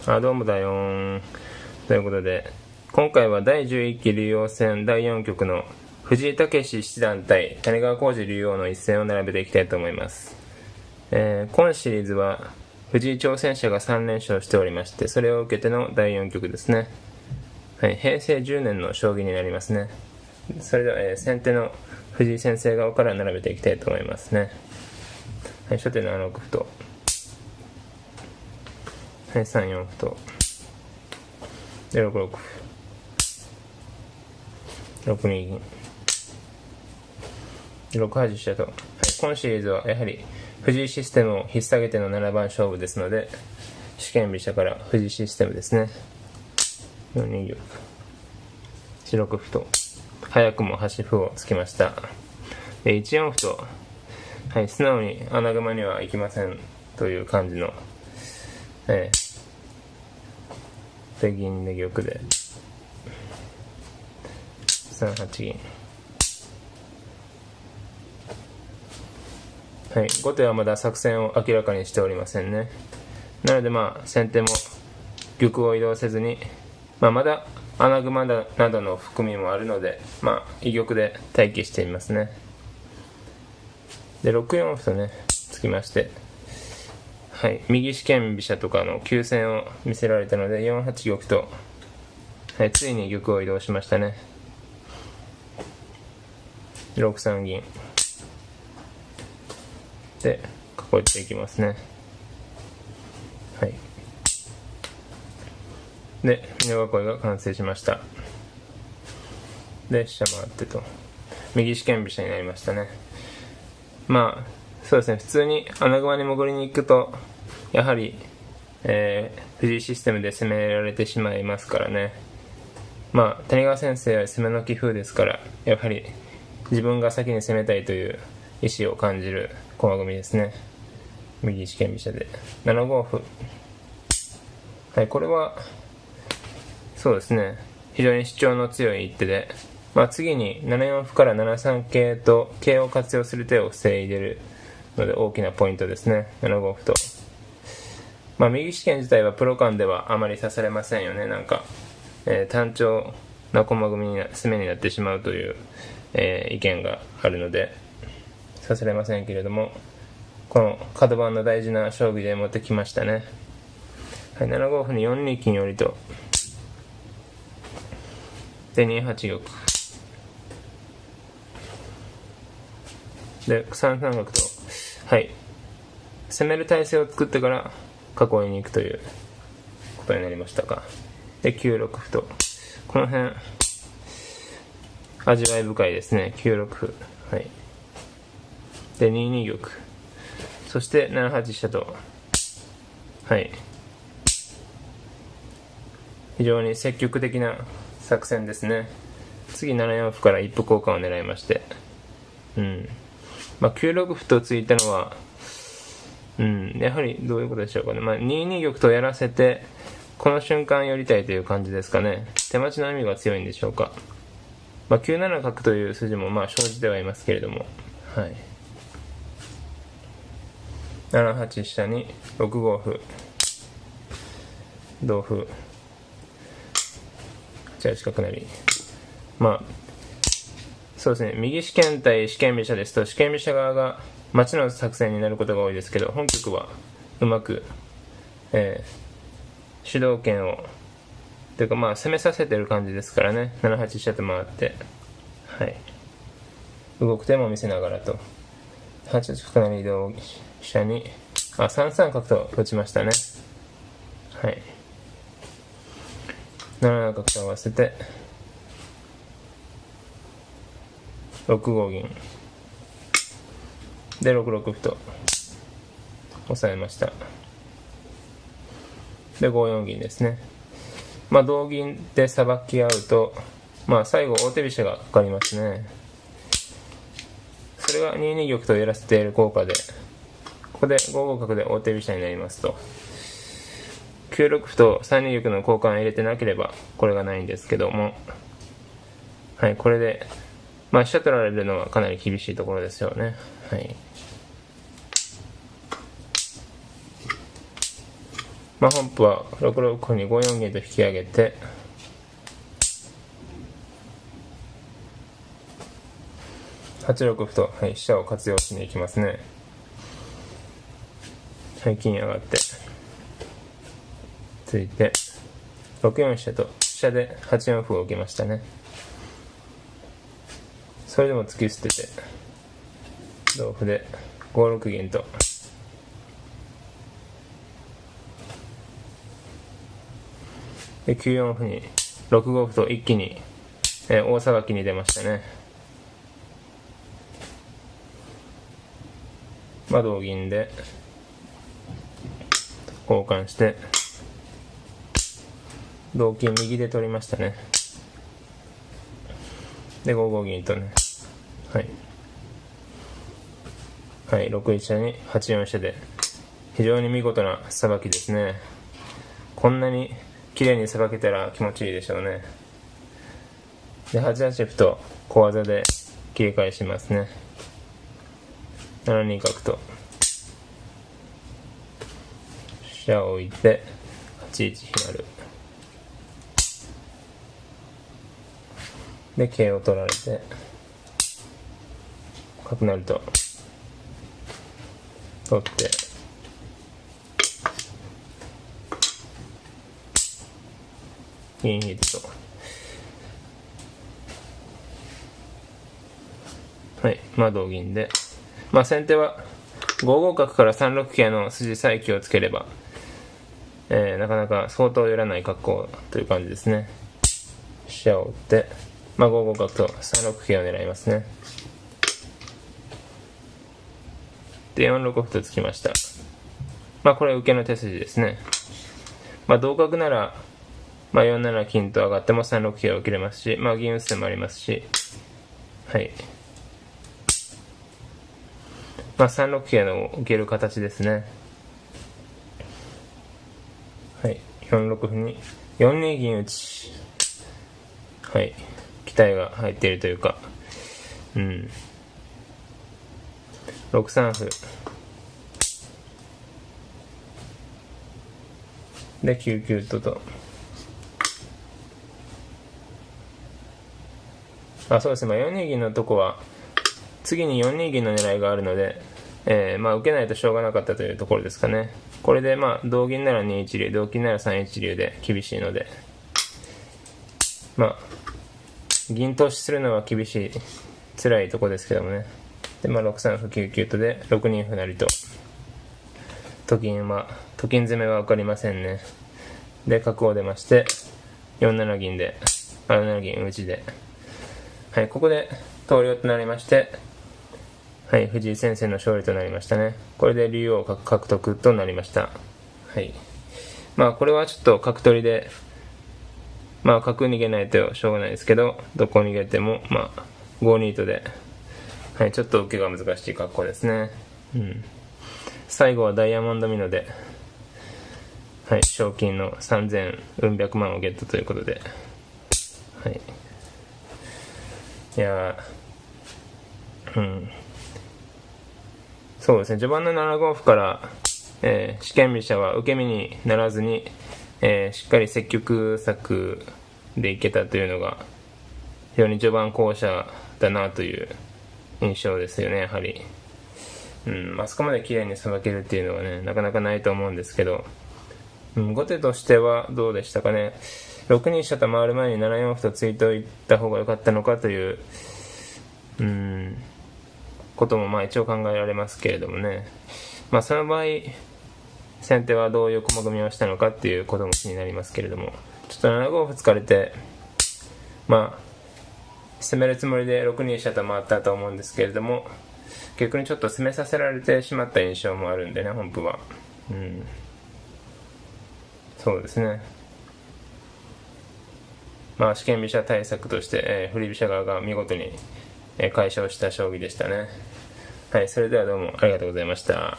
どうもだよーん。ということで、今回は第11期竜王戦第4局の藤井猛七段対谷川浩司竜王の一戦を並べていきたいと思います。今シリーズは藤井挑戦者が3連勝しておりまして、それを受けての第4局ですね。はい、平成10年の将棋になりますね。それでは、先手の藤井先生側から並べていきたいと思いますね。はい、初手7六歩と、はい、3四歩と、で6六歩、6二銀、で6八飛車と、はい、今シリーズはやはり藤井システムを引っ提げての7番勝負ですので、四間飛車から藤井システムですね。4二玉、1六歩と早くも端歩をつきました。で1四歩と、はい、素直に穴熊にはいきませんという感じの、で銀で玉で3八銀、はい、後手はまだ作戦を明らかにしておりませんね。なので先手も玉を移動せずに、まだ穴熊などの含みもあるので、居玉で待機していますね。で6四歩とねつきまして、はい、右四間飛車とかの急戦を見せられたので4八玉と、はい、ついに玉を移動しましたね。6三銀で囲っていきますね。はい、で美濃囲いが完成しました。で飛車回ってと右四間飛車になりましたね。そうですね、普通に穴熊に潜りに行くとやはり、藤井システムで攻められてしまいますからね。谷川先生は攻めの棋風ですから、やはり自分が先に攻めたいという意思を感じる駒組みですね。右四間飛車で7五歩、はい、これはそうですね、非常に主張の強い一手で、次に7四歩から7三桂と桂を活用する手を防いでるので大きなポイントですね。7五歩と、右四間自体はプロ間ではあまり指されませんよね。単調な駒組みに攻めになってしまうという、意見があるので指されませんけれども、この角番の大事な将棋で持ってきましたね。はい、7五歩に4二金寄と、で2八玉で3三角と、はい、攻める体勢を作ってから囲いに行くということになりましたか。で9六歩と、この辺味わい深いですね。9六歩、はい、で2二玉、そして7八飛車と、はい、非常に積極的な作戦ですね。次7四歩から一歩交換を狙いまして、9六歩とついたのは、やはりどういうことでしょうかね。2二玉とやらせてこの瞬間寄りたいという感じですかね。手待ちの意味が強いんでしょうか。9七角という筋も生じてはいますけれども、はい、7八飛車に6五歩、同歩、8八角成、そうですね、右四間対四間飛車ですと四間飛車側が待ちの作戦になることが多いですけど、本局はうまく、主導権をというか攻めさせてる感じですからね。7八飛車と回って、はい、動く手も見せながらと、8八角成同飛車に3三角と打ちましたね。はい、7七角と合わせて6五銀で6六歩と抑えました。で5四銀ですね。同銀でさばき合うと、最後王手飛車がかかりますね。それが2二玉とやらせている効果で、ここで5五角で王手飛車になりますと、9六歩と3二玉の交換を入れてなければこれがないんですけども、はい、これで飛車取られるのはかなり厳しいところですよね。はい、まあ、本譜は6六歩に5四銀と引き上げて、8六歩と、飛車を活用しに行きますね。金上がってついて6四飛車と飛車で8四歩を受けましたね。それでも突き捨てて同歩で5六銀と、で9四歩に6五歩と一気に、大さばきに出ましたね。まあ同銀で交換して同金右で取りましたね。で5五銀とね、6一飛車に8四飛車で非常に見事なさばきですね。こんなに綺麗にさばけたら気持ちいいでしょうね。で8八歩と小技で切り返しますね。7二角と飛車を置いて8一飛成で桂を取られて角成と取って銀引いてと、まあ同銀で、まあ先手は5五角から3六桂の筋さえ気をつければ、なかなか相当寄らない格好という感じですね。飛車を打って、まあ5五角と3六桂を狙いますね。で4六歩と突きました。まあこれは受けの手筋ですね。まあ同角なら、まあ4七金と上がっても3六桂を受けれますし、まあ銀打つ手もありますし、まあ3六桂の受ける形ですね。4六歩に4二銀打ち、期待が入っているというか、6三歩で9九とそうですね、4二銀のとこは次に4二銀の狙いがあるので、まあ受けないとしょうがなかったというところですかね。これでまあ同銀なら2一竜、同金なら3一竜で厳しいので、まあ銀投資するのは厳しい辛いところですけどもね。でまあ6三歩9九とで6二歩成と、と金攻めは分かりませんね。で角を出まして4七銀で4七銀打ちで、ここで投了となりまして、藤井先生の勝利となりましたね。これで竜王獲得となりました。まあこれはちょっと角取りで、まあ角逃げないとしょうがないですけど、どこ逃げてもまあ5二とで、ちょっと受けが難しい格好ですね。最後はダイヤモンドミノで、賞金の3000うん百万をゲットということで、いやそうですね、序盤の7五歩から、四間飛車は受け身にならずに、しっかり積極策でいけたというのが非常に序盤巧者だなという印象ですよね。やはり、あそこまで綺麗にさばけるっていうのはね、なかなかないと思うんですけど、後手としてはどうでしたかね。6二飛車と回る前に7四歩と突いておいた方が良かったのかということもまあ一応考えられますけれどもね。まあその場合先手はどういう駒組みをしたのかっていうことも気になりますけれども、ちょっと7五歩突かれて、まあ攻めるつもりで6二飛車と回ったと思うんですけれども、逆にちょっと攻めさせられてしまった印象もあるんでね、本譜は。そうですね。まあ四間飛車対策として、振り飛車側が見事に、解消した将棋でしたね。それではどうもありがとうございました。